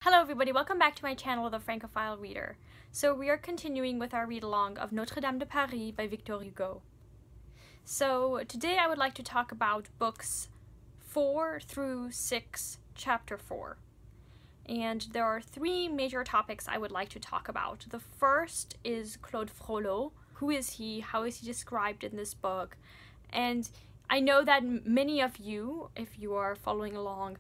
Hello everybody, welcome back to my channel, The Francophile Reader. So we are continuing with our read-along of Notre-Dame de Paris by Victor Hugo. So today I would like to talk about books 4 through 6, chapter 4. And there are three major topics I would like to talk about. The first is Claude Frollo. Who is he? How is he described in this book? And I know that many of you, if you are following along,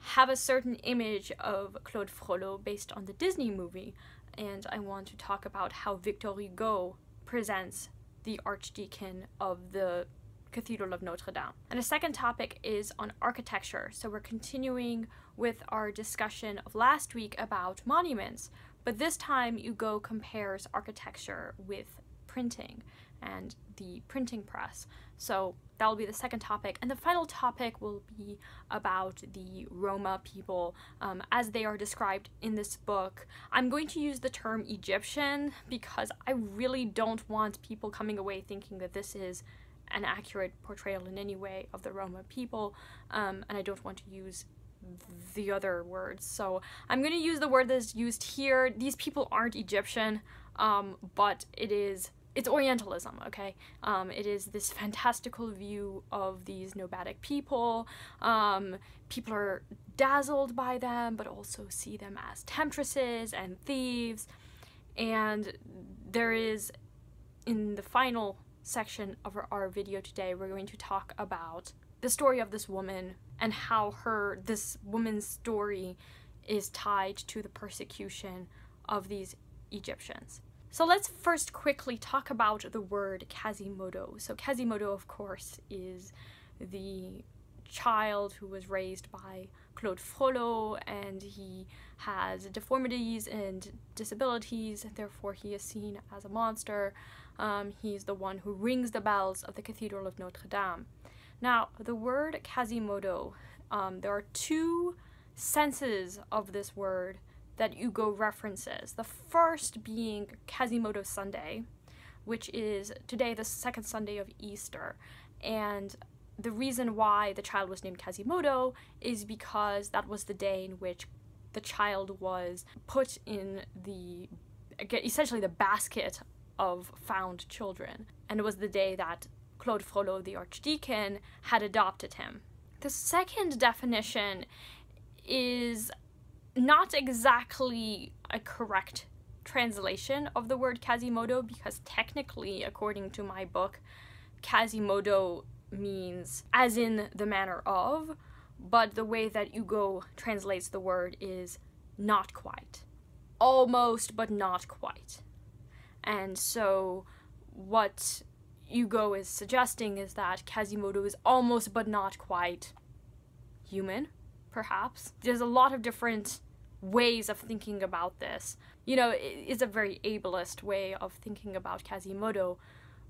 have a certain image of Claude Frollo based on the Disney movie, and I want to talk about how Victor Hugo presents the Archdeacon of the Cathedral of Notre-Dame. And the second topic is on architecture, so we're continuing with our discussion of last week about monuments, but this time Hugo compares architecture with printing and the printing press. So that will be the second topic, and the final topic will be about the Roma people as they are described in this book. I'm going to use the term Egyptian because I really don't want people coming away thinking that this is an accurate portrayal in any way of the Roma people, and I don't want to use the other words. So I'm going to use the word that's used here. These people aren't Egyptian, but it's Orientalism, okay? It is this fantastical view of these nomadic people. People are dazzled by them, but also see them as temptresses and thieves. And there is, in the final section of our video today, we're going to talk about the story of this woman and how this woman's story is tied to the persecution of these Egyptians. So let's first quickly talk about the word Kazimoto. So Kazimoto, of course, is the child who was raised by Claude Frollo, and he has deformities and disabilities, and therefore he is seen as a monster. He's the one who rings the bells of the Cathedral of Notre-Dame. Now, the word Kazimoto, there are two senses of this word that Hugo references. The first being Kazimoto Sunday, which is today the second Sunday of Easter. And the reason why the child was named Kazimoto is because that was the day in which the child was put in essentially the basket of found children. And it was the day that Claude Frollo, the Archdeacon, had adopted him. The second definition is not exactly a correct translation of the word Kazimoto, because technically, according to my book, Kazimoto means as in the manner of, but the way that Hugo translates the word is not quite. Almost, but not quite. And so what Hugo is suggesting is that Kazimoto is almost but not quite human, perhaps. There's a lot of different ways of thinking about this. You know, it's a very ableist way of thinking about Kazimoto,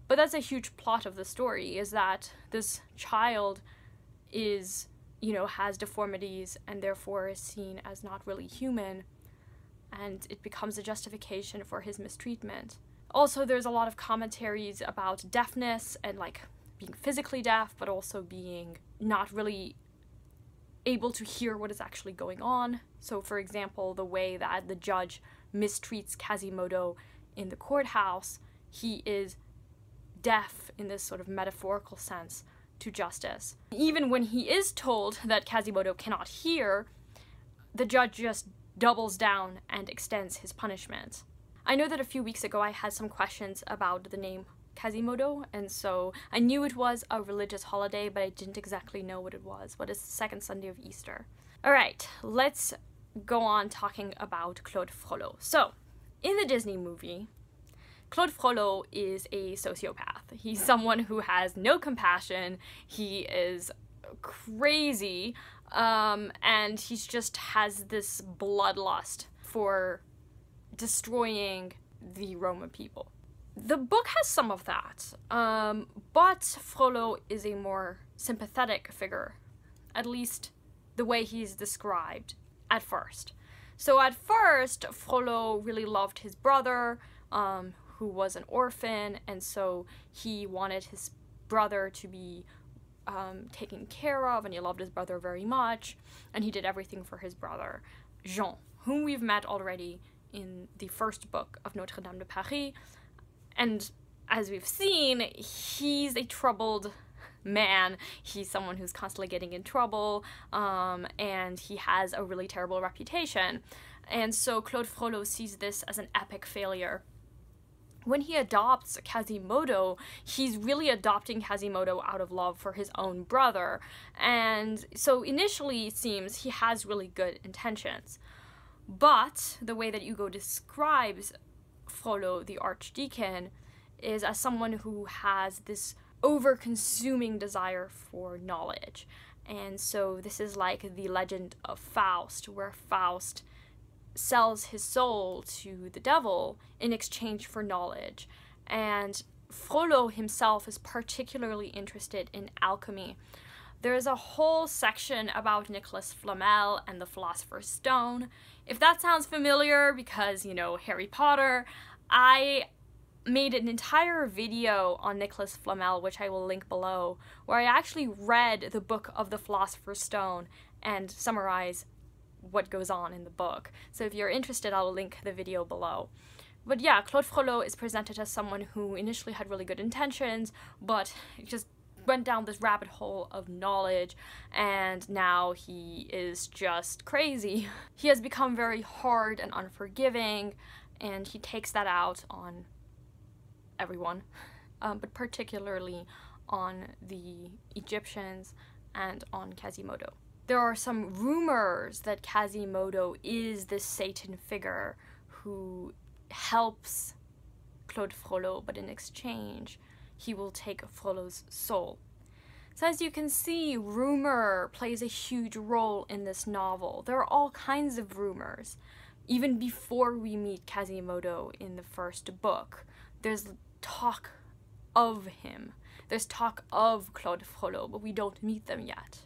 but that's a huge plot of the story, is that this child is, has deformities and therefore is seen as not really human, and it becomes a justification for his mistreatment. Also, there's a lot of commentaries about deafness and being physically deaf, but also being not really able to hear what is actually going on. So, for example, the way that the judge mistreats Kazimoto in the courthouse, he is deaf in this sort of metaphorical sense to justice. Even when he is told that Kazimoto cannot hear, the judge just doubles down and extends his punishment. I know that a few weeks ago I had some questions about the name Kazimoto, and so I knew it was a religious holiday, but I didn't exactly know what it was. What is the second Sunday of Easter? Alright, let's go on talking about Claude Frollo. So, in the Disney movie, Claude Frollo is a sociopath. He's someone who has no compassion, he is crazy, and he just has this bloodlust for destroying the Roma people. The book has some of that, but Frollo is a more sympathetic figure, at least the way he's described at first. So at first, Frollo really loved his brother, who was an orphan, and so he wanted his brother to be taken care of, and he loved his brother very much, and he did everything for his brother, Jean, whom we've met already in the first book of Notre-Dame de Paris. And as we've seen, he's a troubled man. He's someone who's constantly getting in trouble, and he has a really terrible reputation. And so Claude Frollo sees this as an epic failure. When he adopts Kazimoto, he's really adopting Kazimoto out of love for his own brother. And so initially it seems he has really good intentions. But the way that Hugo describes Frollo, the archdeacon, is as someone who has this over-consuming desire for knowledge. And so this is like the legend of Faust, where Faust sells his soul to the devil in exchange for knowledge. And Frollo himself is particularly interested in alchemy. There's a whole section about Nicholas Flamel and the Philosopher's Stone. If that sounds familiar, because, you know, Harry Potter, I made an entire video on Nicholas Flamel, which I will link below, where I actually read the book of the Philosopher's Stone and summarize what goes on in the book. So if you're interested, I'll link the video below. But yeah, Claude Frollo is presented as someone who initially had really good intentions, but just went down this rabbit hole of knowledge, and now he is just crazy. He has become very hard and unforgiving, and he takes that out on everyone, but particularly on the Egyptians and on Kazimoto. There are some rumors that Kazimoto is this Satan figure who helps Claude Frollo, but in exchange, he will take Frollo's soul. So as you can see, rumor plays a huge role in this novel. There are all kinds of rumors. Even before we meet Kazimoto in the first book, there's talk of him. There's talk of Claude Frollo, but we don't meet them yet.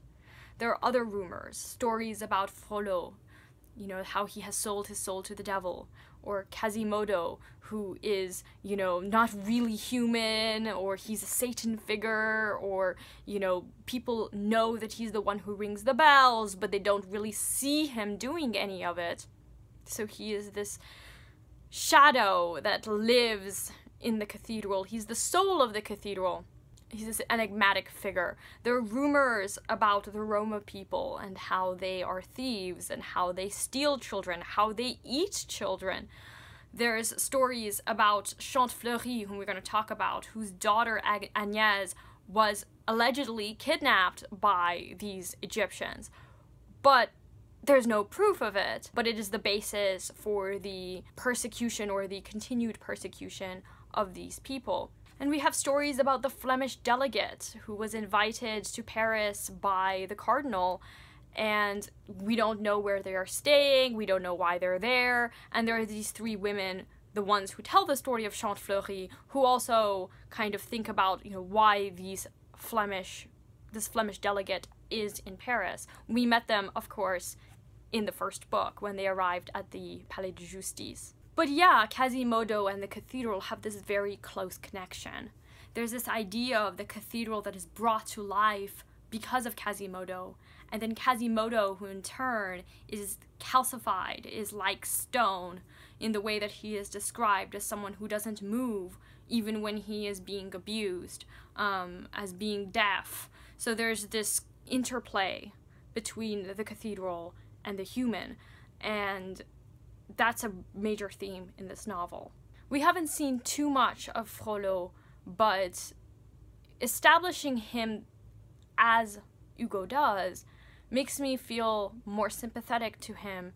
There are other rumors, stories about Frollo, you know, how he has sold his soul to the devil, or Kazimoto, who is, you know, not really human, or he's a Satan figure, or, you know, people know that he's the one who rings the bells, but they don't really see him doing any of it. So he is this shadow that lives in the cathedral. He's the soul of the cathedral. He's this enigmatic figure. There are rumors about the Roma people and how they are thieves and how they steal children, how they eat children. There's stories about Fleury, whom we're going to talk about, whose daughter Agnès was allegedly kidnapped by these Egyptians. But there's no proof of it, but it is the basis for the persecution or the continued persecution of these people. And we have stories about the Flemish delegate who was invited to Paris by the cardinal, and we don't know where they are staying, we don't know why they're there, and there are these three women, the ones who tell the story of Fleury, who also kind of think about, you know, why this Flemish delegate is in Paris. We met them, of course, in the first book when they arrived at the Palais de Justice. But yeah, Kazimoto and the cathedral have this very close connection. There's this idea of the cathedral that is brought to life because of Kazimoto, and then Kazimoto, who in turn is calcified, is like stone, in the way that he is described as someone who doesn't move even when he is being abused, as being deaf. So there's this interplay between the cathedral and the human, and that's a major theme in this novel. We haven't seen too much of Frollo, but establishing him as Hugo does makes me feel more sympathetic to him,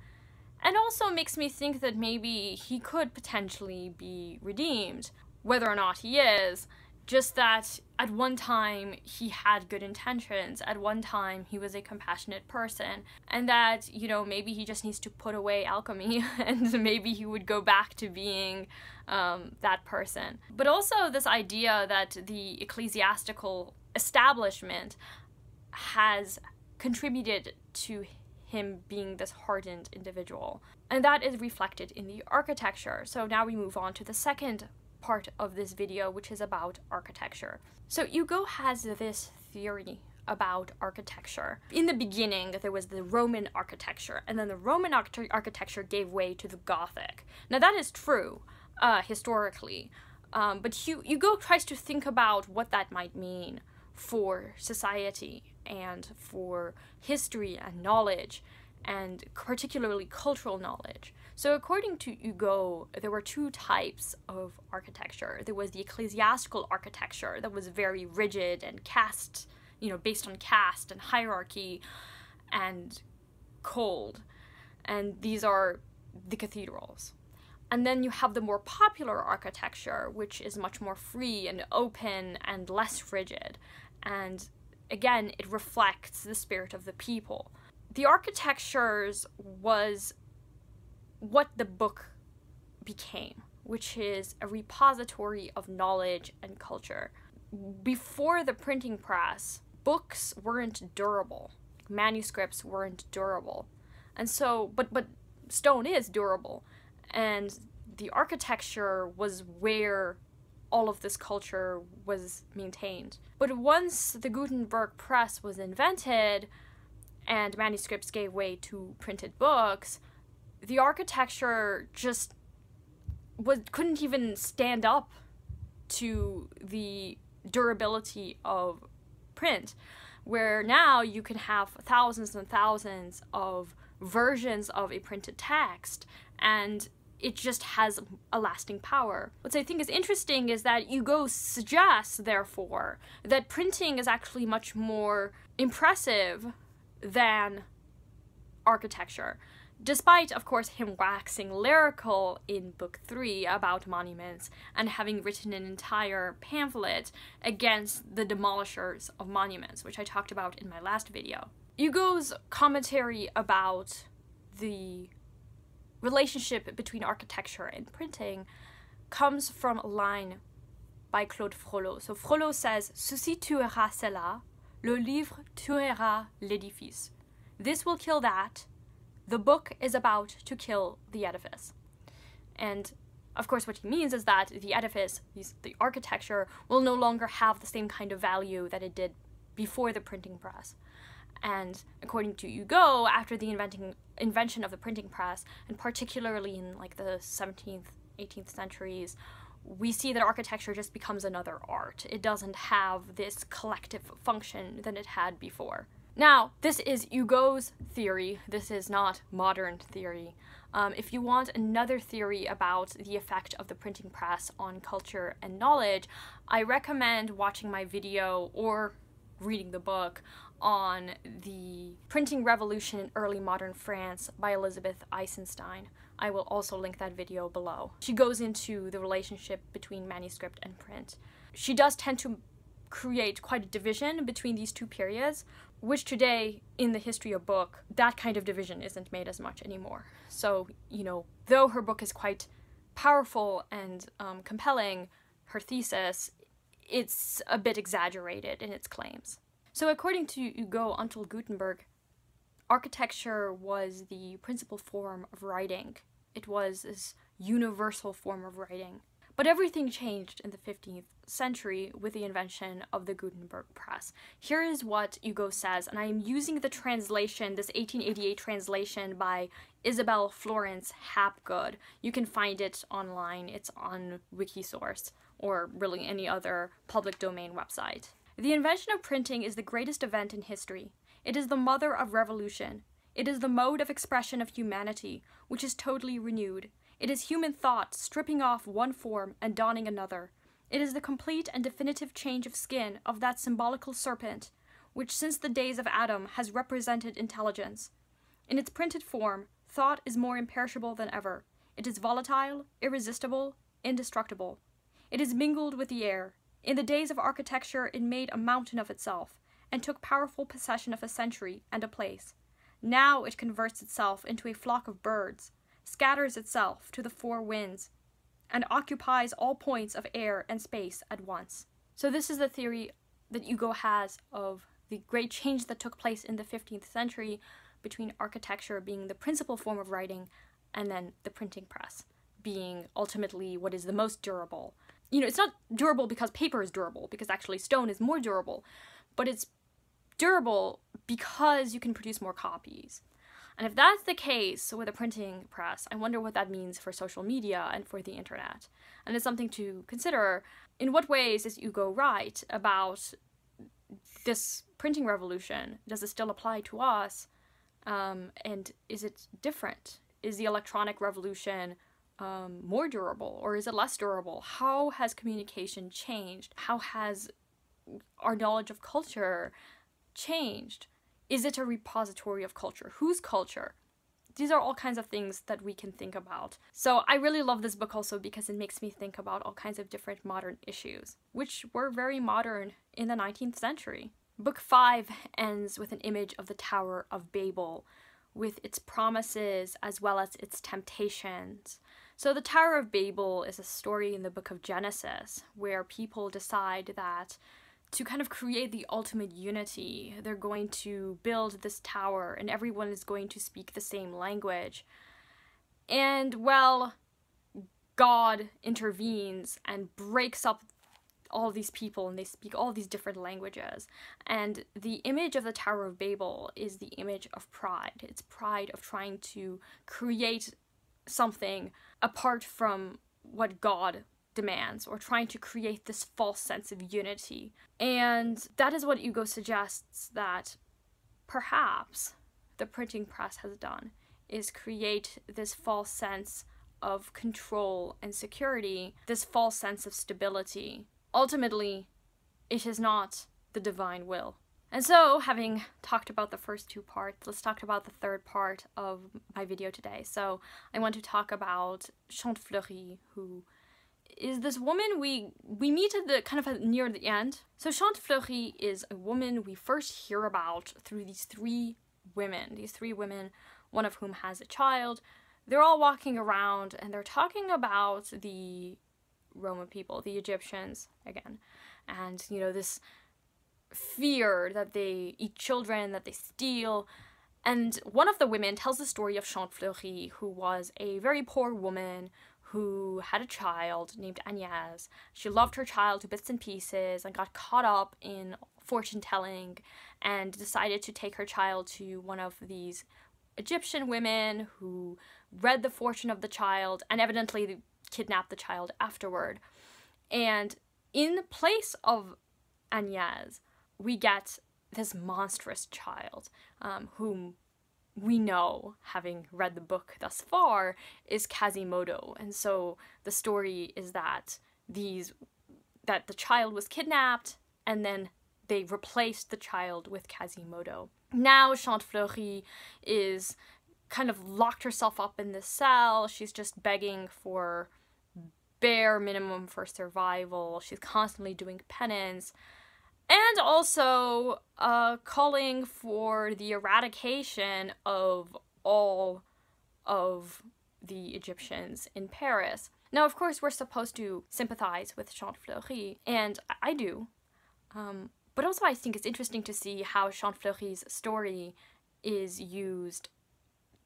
and also makes me think that maybe he could potentially be redeemed. Whether or not he is, just that at one time he had good intentions, at one time he was a compassionate person, and that, you know, maybe he just needs to put away alchemy and maybe he would go back to being that person. But also this idea that the ecclesiastical establishment has contributed to him being this hardened individual, and that is reflected in the architecture. So now we move on to the second part of this video, which is about architecture. So Hugo has this theory about architecture. In the beginning, there was the Roman architecture, and then the Roman architecture gave way to the Gothic. Now that is true, historically, but Hugo tries to think about what that might mean for society and for history and knowledge, and particularly cultural knowledge. So according to Hugo, there were two types of architecture. There was the ecclesiastical architecture that was very rigid and caste, based on caste and hierarchy and cold. And these are the cathedrals. And then you have the more popular architecture, which is much more free and open and less rigid. And again, it reflects the spirit of the people. The architectures was what the book became, which is a repository of knowledge and culture. Before the printing press, books weren't durable. Manuscripts weren't durable. And so, but stone is durable. And the architecture was where all of this culture was maintained. But once the Gutenberg press was invented and manuscripts gave way to printed books, the architecture just couldn't even stand up to the durability of print, where now you can have thousands and thousands of versions of a printed text, and it just has a lasting power. What I think is interesting is that Hugo suggests, therefore, that printing is actually much more impressive than architecture. Despite, of course, him waxing lyrical in Book 3 about monuments and having written an entire pamphlet against the demolishers of monuments, which I talked about in my last video. Hugo's commentary about the relationship between architecture and printing comes from a line by Claude Frollo. So Frollo says, "Ceci tuera cela, le livre tuera l'édifice." This will kill that. The book is about to kill the edifice. And of course what he means is that the edifice, the architecture, will no longer have the same kind of value that it did before the printing press. And according to Hugo, after the invention of the printing press, and particularly in like the 17th, 18th centuries, we see that architecture just becomes another art. It doesn't have this collective function that it had before. Now, this is Hugo's theory. This is not modern theory. If you want another theory about the effect of the printing press on culture and knowledge, I recommend watching my video or reading the book on the printing revolution in early modern France by Elizabeth Eisenstein. I will also link that video below. She goes into the relationship between manuscript and print. She does tend to create quite a division between these two periods, which today, in the history of book, that kind of division isn't made as much anymore. So, though her book is quite powerful and compelling, her thesis, it's a bit exaggerated in its claims. So according to Hugo, until Gutenberg, architecture was the principal form of writing. It was this universal form of writing. But everything changed in the 15th century with the invention of the Gutenberg press. Here is what Hugo says, and I am using the translation, this 1888 translation by Isabel Florence Hapgood. You can find it online. It's on Wikisource, or really any other public domain website. The invention of printing is the greatest event in history. It is the mother of revolution. It is the mode of expression of humanity, which is totally renewed. It is human thought stripping off one form and donning another. It is the complete and definitive change of skin of that symbolical serpent, which since the days of Adam has represented intelligence. In its printed form, thought is more imperishable than ever. It is volatile, irresistible, indestructible. It is mingled with the air. In the days of architecture, it made a mountain of itself, and took powerful possession of a century and a place. Now it converts itself into a flock of birds, scatters itself to the four winds, and occupies all points of air and space at once. So this is the theory that Hugo has of the great change that took place in the 15th century between architecture being the principal form of writing and then the printing press being ultimately what is the most durable. It's not durable because paper is durable, because actually stone is more durable, but it's durable because you can produce more copies. And if that's the case with a printing press, I wonder what that means for social media and for the internet. And it's something to consider. In what ways is Hugo right about this printing revolution? Does it still apply to us? And is it different? Is the electronic revolution more durable, or is it less durable? How has communication changed? How has our knowledge of culture changed? Is it a repository of culture? Whose culture? These are all kinds of things that we can think about. So I really love this book also because it makes me think about all kinds of different modern issues, which were very modern in the 19th century. Book 5 ends with an image of the Tower of Babel, with its promises as well as its temptations. So the Tower of Babel is a story in the book of Genesis where people decide that to kind of create the ultimate unity, they're going to build this tower and everyone is going to speak the same language. And, well, God intervenes and breaks up all these people and they speak all these different languages. And the image of the Tower of Babel is the image of pride. It's pride of trying to create something apart from what God demands, or trying to create this false sense of unity. And that is what Hugo suggests that perhaps the printing press has done, is create this false sense of control and security, this false sense of stability. Ultimately, it is not the divine will. And so, having talked about the first two parts, let's talk about the third part of my video today. So, I want to talk about Fleury, who is this woman we meet at the kind of near the end. So Fleury is a woman we first hear about through these three women, one of whom has a child. They're all walking around and they're talking about the Roman people, the Egyptians, again. And, you know, this fear that they eat children, that they steal. And one of the women tells the story of Fleury, who was a very poor woman who had a child named Agnès. She loved her child to bits and pieces and got caught up in fortune-telling and decided to take her child to one of these Egyptian women who read the fortune of the child and evidently kidnapped the child afterward. And in place of Agnès, we get this monstrous child, whom we know, having read the book thus far, is Kazimoto. And so the story is that the child was kidnapped and then they replaced the child with Kazimoto. Now Fleury is kind of locked herself up in this cell. She's just begging for bare minimum for survival. She's constantly doing penance. And also calling for the eradication of all of the Egyptians in Paris. Now, of course, we're supposed to sympathize with Fleury, and I do. But also I think it's interesting to see how Fleury's story is used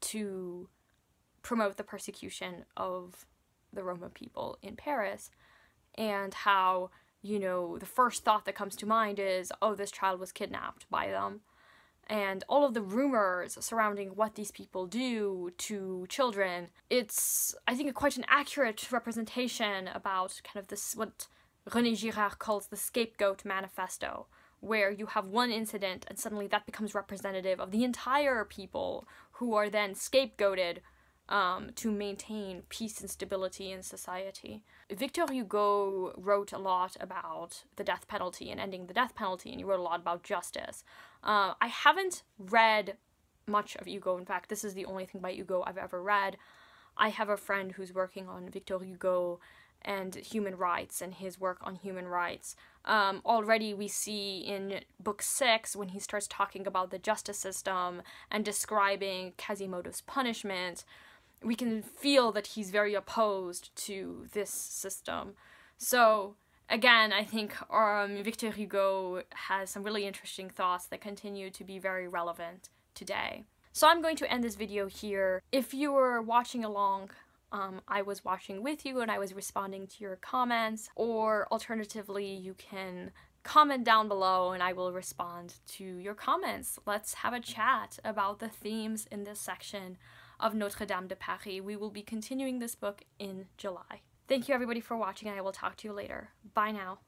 to promote the persecution of the Roman people in Paris, and how, you know, the first thought that comes to mind is, oh, this child was kidnapped by them. And all of the rumors surrounding what these people do to children, it's, I think, quite an accurate representation about kind of this, what René Girard calls the Scapegoat Manifesto, where you have one incident and suddenly that becomes representative of the entire people who are then scapegoated to maintain peace and stability in society. Victor Hugo wrote a lot about the death penalty and ending the death penalty, and he wrote a lot about justice. I haven't read much of Hugo. In fact, this is the only thing by Hugo I've ever read. I have a friend who's working on Victor Hugo and human rights and his work on human rights. Already we see in book 6, when he starts talking about the justice system and describing Kazimoto's punishment, we can feel that he's very opposed to this system. So, again, I think Victor Hugo has some really interesting thoughts that continue to be very relevant today. So I'm going to end this video here. If you were watching along, I was watching with you and I was responding to your comments, or alternatively, you can comment down below and I will respond to your comments. Let's have a chat about the themes in this section of Notre-Dame de Paris. We will be continuing this book in July. Thank you everybody for watching, and I will talk to you later. Bye now.